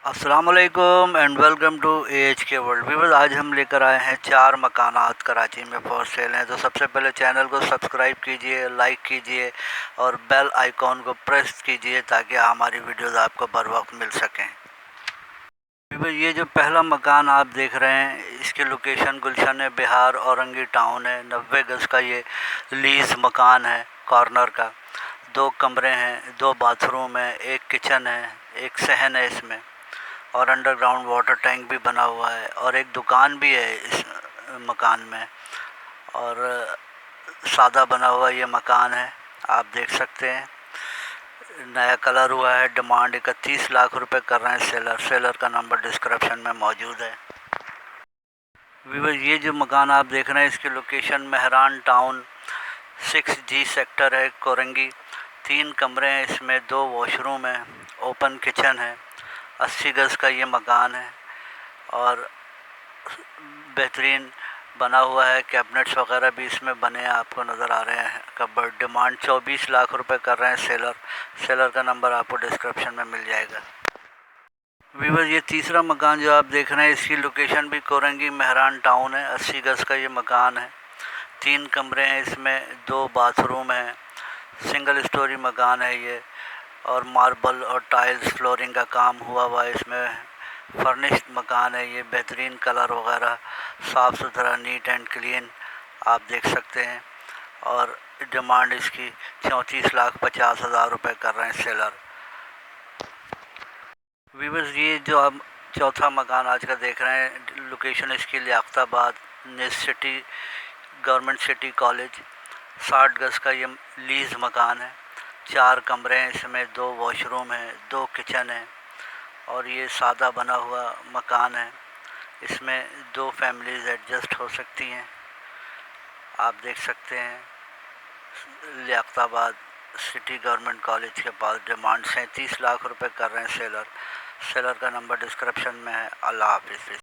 अस्सलामुअलैकुम and welcome to AH के world viewers. आज हम लेकर आए हैं 4 मकानात कराची में फॉर सेल हैं। तो सबसे पहले चैनल को सब्सक्राइब कीजिए, लाइक कीजिए और बेल आइकॉन को प्रेस कीजिए ताकि हमारी वीडियोस आपको बर वक्त मिल सकें। व्यूअर्स, ये जो पहला मकान आप देख रहे हैं इसकी लोकेशन गुलशन बिहार औरंगी टाउन है। 90 गज का ये लीज मकान है कॉर्नर का। 2 कमरे हैं, 2 बाथरूम है, 1 किचन है, 1 सहन है इसमें और अंडरग्राउंड वाटर टैंक भी बना हुआ है और एक दुकान भी है इस मकान में। और सादा बना हुआ ये मकान है, आप देख सकते हैं। नया कलर हुआ है। डिमांड 31 लाख रुपए कर रहे हैं सेलर का नंबर डिस्क्रिप्शन में मौजूद है। व्यूअर्स, ये जो मकान आप देख रहे हैं इसकी location Mehran town 6G sector है कोरंगी। 3 कमरे हैं इसमें, 2 वॉशरूम है, ओपन किचन है। 80 गज का ये मकान है और बेहतरीन बना हुआ है। कैबिनेट्स वगैरह भी इसमें बने आपको नज़र आ रहे हैं। कबर्ड। डिमांड 24 लाख रुपए कर रहे हैं सेलर का नंबर आपको डिस्क्रिप्शन में मिल जाएगा। व्यूअर्स, ये तीसरा मकान जो आप देख रहे हैं इसकी लोकेशन भी कोरंगी मेहरान टाउन है। 80 गज का ये मकान है। 3 कमरे हैं इसमें, 2 बाथरूम हैं। सिंगल स्टोरी मकान है ये और मार्बल और टाइल्स फ्लोरिंग का काम हुआ हुआ है इसमें। फर्निश्ड मकान है ये, बेहतरीन कलर वगैरह, साफ़ सुथरा, नीट एंड क्लीन आप देख सकते हैं। और डिमांड इसकी 34,50,000 रुपये कर रहे हैं सेलर। व्यूअर्स, ये जो आप चौथा मकान आज का देख रहे हैं लोकेशन इसकी लियाकताबाद नेस सिटी गवर्नमेंट सिटी कॉलेज। 60 गज का ये लीज मकान है। 4 कमरे हैं इसमें, 2 वॉशरूम हैं, 2 किचन हैं और ये सादा बना हुआ मकान है। इसमें 2 फैमिलीज़ एडजस्ट हो सकती हैं, आप देख सकते हैं। लियाकताबाद सिटी गवर्नमेंट कॉलेज के पास। डिमांड 37 लाख रुपए कर रहे हैं सेलर का नंबर डिस्क्रिप्शन में है। अल्लाह हाफिज़।